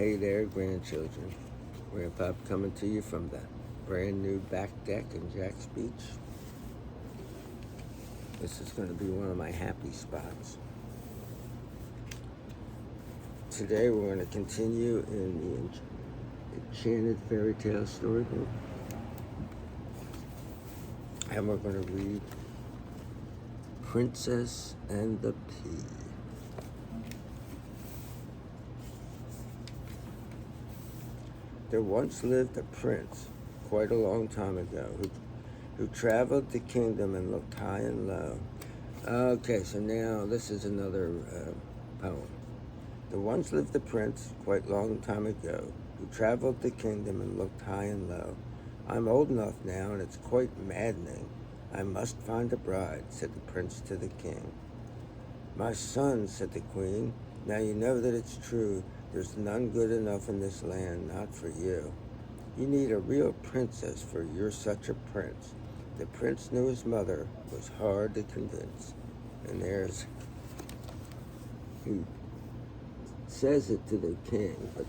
Hey there, grandchildren. Grandpa coming to you from the brand new back deck in Jack's Beach. This is going to be one of my happy spots. Today we're going to continue in the Enchanted Fairy Tale Storybook. And we're going to read Princess and the Pea. There once lived a prince, quite a long time ago, who traveled the kingdom and looked high and low. Okay, so now this is another poem. There once lived a prince, quite a long time ago, who traveled the kingdom and looked high and low. I'm old enough now, and it's quite maddening. I must find a bride, said the prince to the king. My son, said the queen, now you know that it's true. There's none good enough in this land, not for you. You need a real princess, for you're such a prince. The prince knew his mother was hard to convince. And he says it to the king, but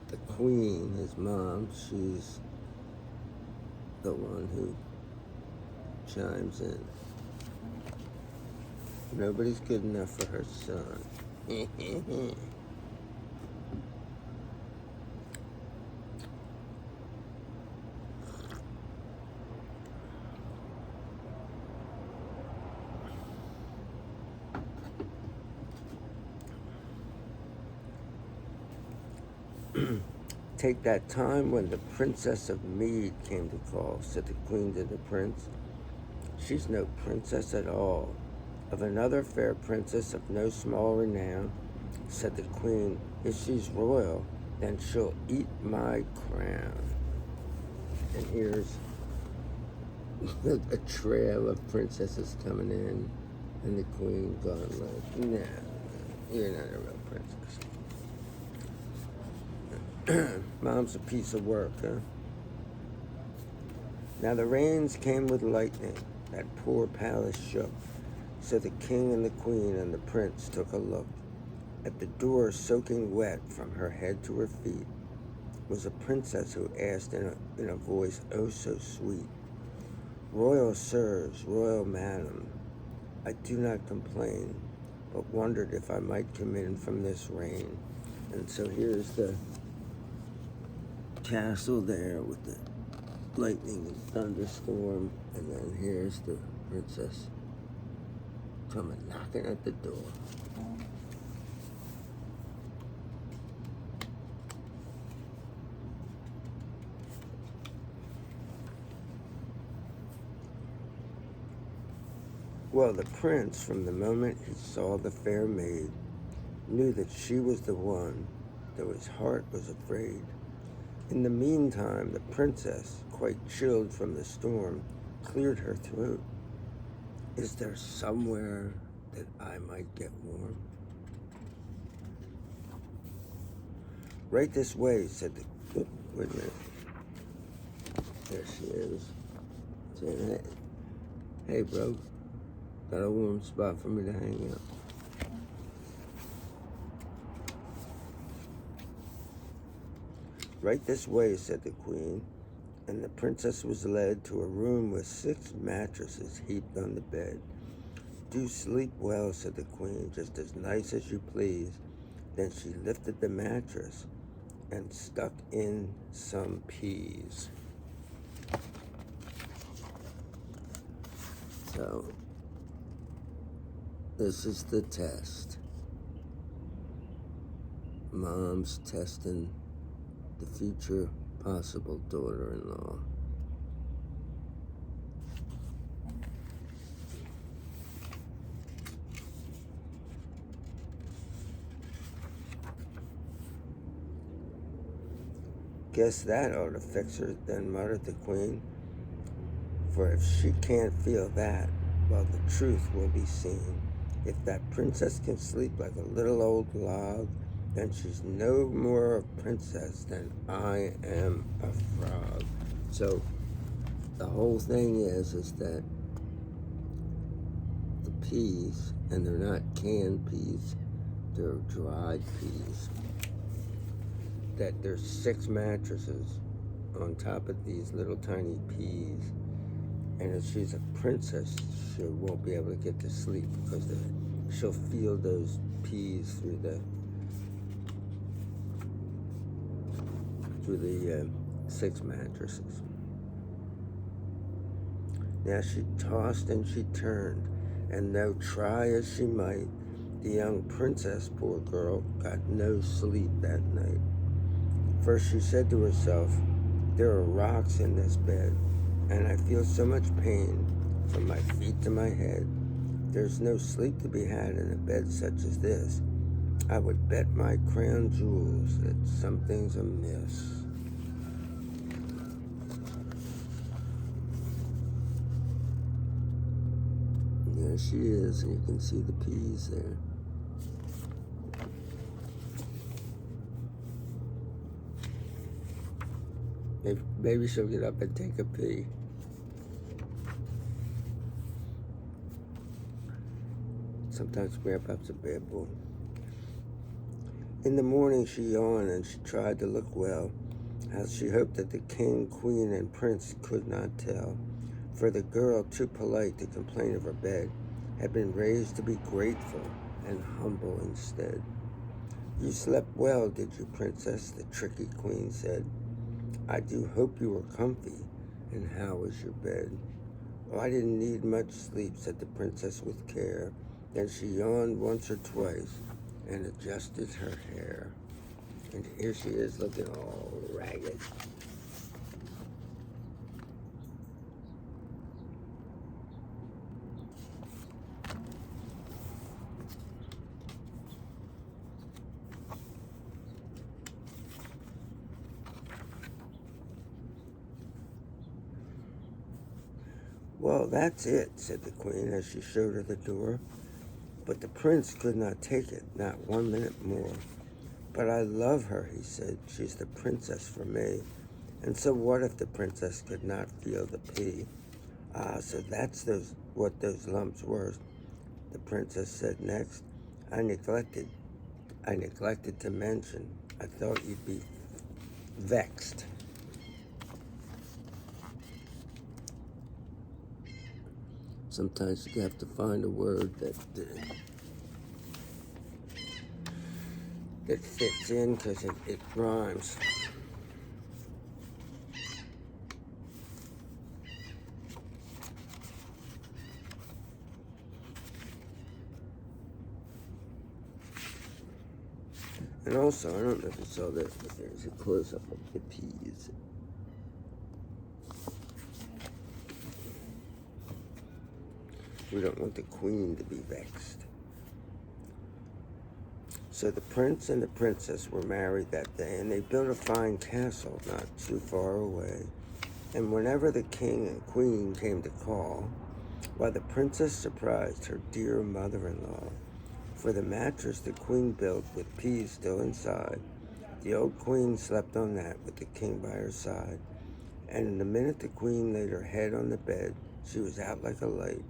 the queen, his mom, she's the one who chimes in. Nobody's good enough for her son. Take that time when the Princess of Mead came to call, said the queen to the prince. She's no princess at all. Of another fair princess of no small renown, said the queen, if she's royal, then she'll eat my crown. And here's a trail of princesses coming in, and the queen going like, no, you're not a real princess. Mom's a piece of work, huh? Now the rains came with lightning, that poor palace shook. So the king and the queen and the prince took a look. At the door, soaking wet from her head to her feet, was a princess who asked in a voice oh so sweet, Royal sirs, royal madam, I do not complain, but wondered if I might come in from this rain. And so here's the castle there with the lightning and thunderstorm, and then here's the princess coming knocking at the door. Well, the prince, from the moment he saw the fair maid, knew that she was the one, though his heart was afraid. In the meantime, the princess, quite chilled from the storm, cleared her throat. Is there somewhere that I might get warm? Right this way, said the... wait a minute. There she is. Saying, hey, bro, got a warm spot for me to hang out. Right this way, said the queen, and the princess was led to a room with 6 mattresses heaped on the bed. Do sleep well, said the queen, just as nice as you please. Then she lifted the mattress and stuck in some peas. So, this is the test. Mom's testing the future possible daughter-in-law. Guess that ought to fix her, then muttered the queen. For if she can't feel that, well, the truth will be seen. If that princess can sleep like a little old log, then she's no more a princess than I am a frog. So the whole thing is that the peas, and they're not canned peas, they're dried peas. that there's 6 mattresses on top of these little tiny peas, and if she's a princess, she won't be able to get to sleep because she'll feel those peas through the 6 mattresses. Now she tossed and she turned, and though try as she might, the young princess, poor girl, got no sleep that night. First she said to herself, "There are rocks in this bed, and I feel so much pain from my feet to my head. There's no sleep to be had in a bed such as this. I would bet my crown jewels that something's amiss." There she is, and you can see the peas there. Maybe she'll get up and take a pee. Sometimes Grandpa's a bad boy. In the morning she yawned and she tried to look well, as she hoped that the king, queen, and prince could not tell, for the girl, too polite to complain of her bed, had been raised to be grateful and humble instead. "You slept well, did you, princess?" the tricky queen said. "I do hope you were comfy, and how was your bed?" "Oh, I didn't need much sleep," said the princess with care. Then she yawned once or twice and adjusted her hair. And here she is looking all ragged. "Well, that's it," said the queen as she showed her the door. But the prince could not take it, not 1 minute more. "But I love her," he said. "She's the princess for me. And so what if the princess could not feel the pea?" "Ah, so that's what those lumps were," the princess said next. I neglected to mention. I thought you'd be vexed." Sometimes you have to find a word that fits in because it rhymes. And also, I don't know if you saw this, but there's a close-up of the peas. We don't want the queen to be vexed. So the prince and the princess were married that day, and they built a fine castle not too far away. And whenever the king and queen came to call, why, the princess surprised her dear mother-in-law. For the mattress the queen built with peas still inside, the old queen slept on that with the king by her side. And in the minute the queen laid her head on the bed, she was out like a light,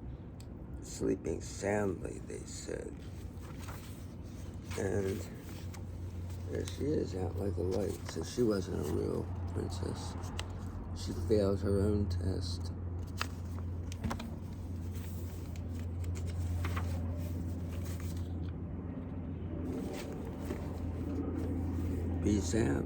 sleeping soundly, they said. And there she is, out like a light. So she wasn't a real princess. She failed her own test. Peace out.